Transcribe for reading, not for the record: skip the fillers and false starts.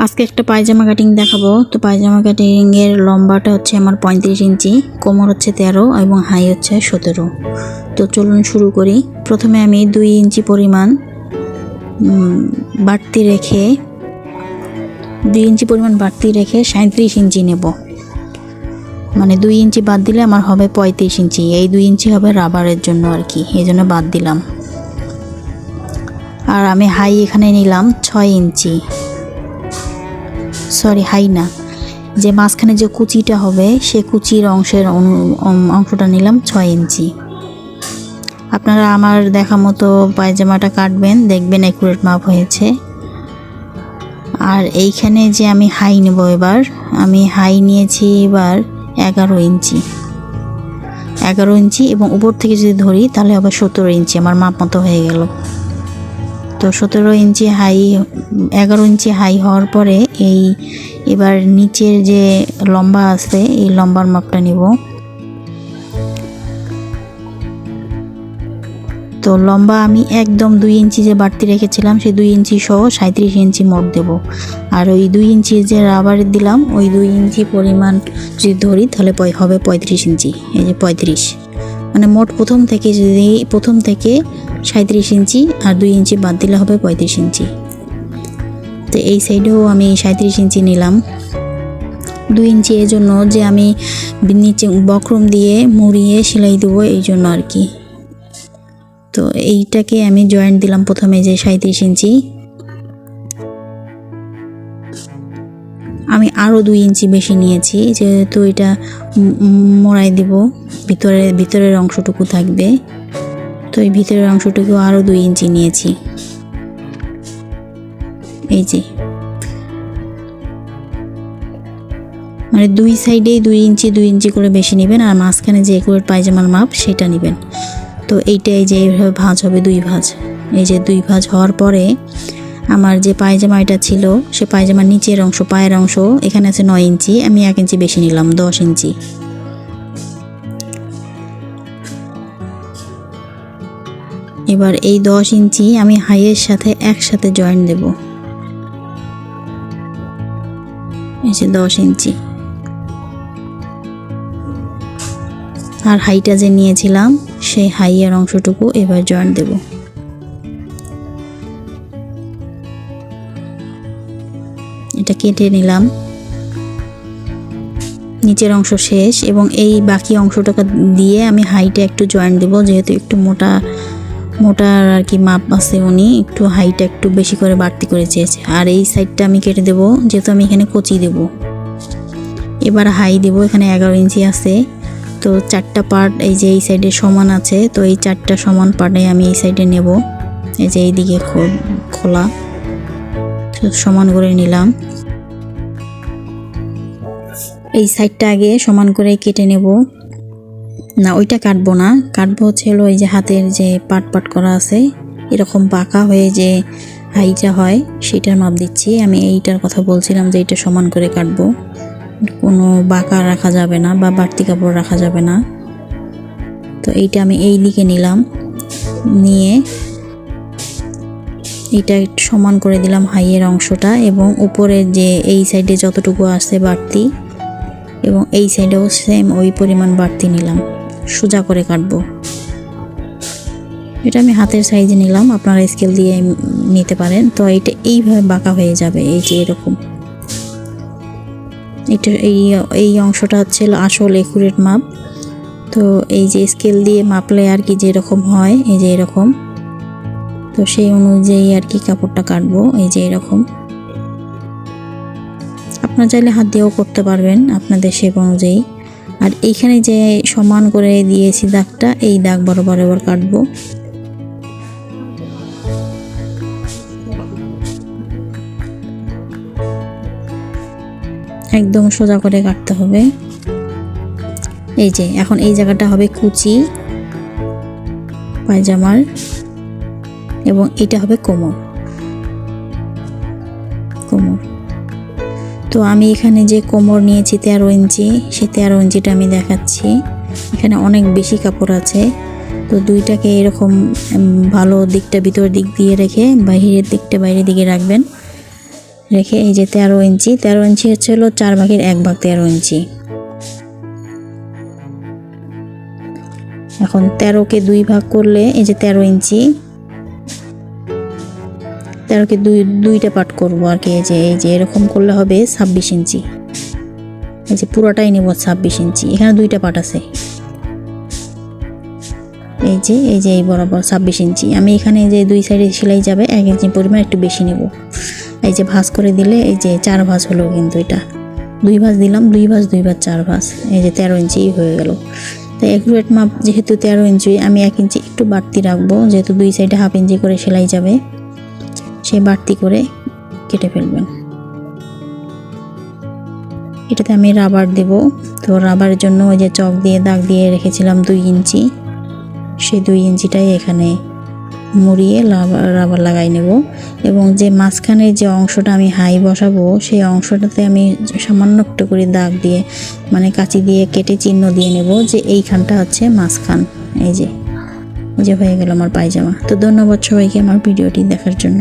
আজকে একটা পায়জামা কাটিং দেখাবো। তো পায়জামা কাটিং এর লম্বাটা হচ্ছে আমার 35 ইঞ্চি, কোমর হচ্ছে 13 এবং হাই হচ্ছে 17। তো চলুন শুরু করি। প্রথমে আমি 2 ইঞ্চি পরিমাণ বাড়তি রেখে 37 ইঞ্চি নেব। মানে 2 ইঞ্চি বাদ দিলে আমার হবে 35 ইঞ্চি। এই 2 ইঞ্চি হবে রাবারের জন্য আর কি, এই জন্য বাদ দিলাম। আর আমি হাই এখানে নিলাম 6 ইঞ্চি, সরি হাই না, যে মাঝখানে যে কুচিটা হবে সে কুচির অংশটা নিলাম 6 ইঞ্চি। আপনারা আমার দেখা মতো পায়জামাটা কাটবেন, দেখবেন অ্যাকুরেট মাপ হয়েছে। আর এইখানে যে আমি হাই নেব, এবার আমি হাই নিয়েছি এবার 11 ইঞ্চি এবং উপর থেকে যদি ধরি তাহলে হবে 17 ইঞ্চি, আমার মাপ মতো হয়ে গেল। তো 17 ইঞ্চি হাই, 11 ইঞ্চি হাই হওয়ার পরে এবার নিচের যে লম্বা আছে এই লম্বার মাপটা নিব। তো লম্বা আমি একদম 2 ইঞ্চি যে বাড়তি রেখেছিলাম সেই 2 ইঞ্চি সহ 37 ইঞ্চি মোট দেব। আর ওই 2 ইঞ্চি যে রাবার দিলাম ওই 2 ইঞ্চি পরিমাণ যদি ধরি তাহলে হবে 35 ইঞ্চি। এই যে 35, মানে মোট প্রথম থেকে 37 ইঞ্চি আর 2 ইঞ্চি বাদ দিলে হবে 35 ইঞ্চি। তো এই সাইডেও আমি 37 ইঞ্চি নিলাম। 2 ইঞ্চি এই জন্য যে আমি নিচে বক্রম দিয়ে মুড়িয়ে সেলাই দেবো এই জন্য আর কি। তো এইটাকে আমি জয়েন্ট দিলাম প্রথমে, যে 37 ইঞ্চি। আমি আরও 2 ইঞ্চি বেশি নিয়েছি, যেহেতু এটা মোড়াই দিব, ভিতরের অংশটুকু থাকবে। তো এই ভিতরের অংশটুকু আরও 2 ইঞ্চি নিয়েছি। এই যে মানে 2 সাইডেই 2 ইঞ্চি করে বেশি নেবেন, আর মাঝখানে যে একুরেট পায়জামার মাপ সেটা নেবেন। তো এইটাই যে এইভাবে ভাঁজ হবে, 2 ভাঁজ। এই যে 2 ভাঁজ হওয়ার পরে আমার যে পায়জামাটা ছিল সে পায়জামার নিচের অংশ, পায়ের অংশ এখানে আছে 9 ইঞ্চি, আমি 1 ইঞ্চি বেশি নিলাম, 10 ইঞ্চি। এবার এই 10 ইঞ্চি আমি হাইয়ের সাথে একসাথে জয়েন্ট দেব। এই যে 10 ইঞ্চি আর হাইটা যে নিয়েছিলাম সেই হাইয়ের অংশটুকু এবার জয়েন্ট দেব। এটা কেটে নিলাম, নিচের অংশ শেষ এবং এই বাকি অংশটাকে দিয়ে আমি হাইটা একটু জয়েন্ট দেব, যেহেতু একটু মোটা আর কি মাপ আছে, উনি একটু হাইটা একটু বেশি করে বাড়তি করে চেয়েছে। আর এই সাইডটা আমি কেটে দেব, যেহেতু আমি এখানে কুচি দেব। এবার হাই দেব, এখানে 11 ইঞ্চি আছে। তো 4টা পার্ট এই যে এই সাইডে সমান আছে, তো এই 4টা সমান পার্টে আমি এই সাইডে নেব। এই যে এইদিকে খোলা, সমান করে নিলাম। এই সাইডটা আগে সমান করে কেটে নেব। না, ওইটা কাটবো না, কাটবো হচ্ছে এই যে হাতের যে পাট করা আছে এরকম বাঁকা হয়ে যে হাইটা হয় সেটার মাপ দিচ্ছি। আমি এইটার কথা বলছিলাম যে এটা সমান করে কাটবো, কোনো বাঁকা রাখা যাবে না বা বাড়তি কাপড় রাখা যাবে না। তো এইটা আমি এই দিকে নিলাম, নিয়ে এটা একটু সমান করে দিলাম হাইয়ের অংশটা, এবং উপরের যে এই সাইডে যতটুকু আছে বাড়তি এবং এই সাইডেও সেম ওই পরিমাণ বাড়তি নিলাম, সোজা করে কাটবো। এটা আমি হাতের সাইজে নিলাম, আপনারা স্কেল দিয়ে নিতে পারেন। তো এটা এইভাবে বাঁকা হয়ে যাবে, এই যে এরকম। এটা এই অংশটা হচ্ছে আসল একুরেট মাপ। তো এই যে স্কেল দিয়ে মাপলে আর কি যেরকম হয়, এই যে এরকম, তো সেই অনুযায়ী আর কি কাপড়টা কাটবো। এই যে এরকম, আপনারা চাইলে হাত দিয়েও করতে পারবেন আপনাদের শেপ অনুযায়ী। আর এইখানে যে সমান করে দিয়েছি দাগটা, এই দাগ বরাবর এবার কাটবো। একদম সোজা করে কাটতে হবে। এই যে এখন এই জায়গাটা হবে কুচি পায়জামার এবং এটা হবে কোমর। তো আমি এখানে যে কোমর নিয়েছি 13 ইঞ্চি, সেই 13 ইঞ্চিটা আমি দেখাচ্ছি। এখানে অনেক বেশি কাপড় আছে, তো দুইটাকে এরকম ভালো দিকটা ভিতর দিক দিয়ে রেখে বাহিরের দিকটা বাইরের দিকে রাখবেন। রেখে এই যে 13 ইঞ্চি হচ্ছে হলো 4/1 13 ইঞ্চি। এখন 13কে 2 ভাগ করলে এই যে 13 ইঞ্চি, 13কে দুইটা পার্ট করব আর কি। এই যে এরকম করলে হবে 26 ইঞ্চি। এই যে পুরোটাই নেব 26 ইঞ্চি। এখানে দুইটা পার্ট আছে, এই যে এই বরাবর 26 ইঞ্চি। আমি এখানে যে দুই সাইডে সেলাই যাবে 1 ইঞ্চি পরিমাণ একটু বেশি নেব। এই যে ভাঁজ করে দিলে এই যে 4 ভাঁজ হলো, কিন্তু এটা 2 ভাঁজ দিলাম, 2 ভাঁজ 2 ভাঁজ 4 ভাঁজ, এই যে 13 ইঞ্চি হয়ে গেল। তো অ্যাকুরেট মাপ যেহেতু 13 ইঞ্চি, আমি 1 ইঞ্চি একটু বাড়তি রাখবো, যেহেতু দুই সাইডে হাফ ইঞ্চি করে সেলাই যাবে, সেই বাড়তি করে কেটে ফেলবেন। এটাতে আমি রাবার দেব। তো রাবারের জন্য ওই যে চক দিয়ে দাগ দিয়ে রেখেছিলাম 2 ইঞ্চি, সেই 2 ইঞ্চিটাই এখানে মুড়িয়ে রাবার লাগাই নেব। এবং যে মাঝখানের যে অংশটা আমি হাই বসাবো, সেই অংশটাতে আমি সামান্য একটু করে দাগ দিয়ে মানে কাঁচি দিয়ে কেটে চিহ্ন দিয়ে নেব যে এইখানটা হচ্ছে মাঝখান। এই যে হয়ে গেল আমার পায়জামা। তো ধন্যবাদ সবাইকে আমার ভিডিওটি দেখার জন্য।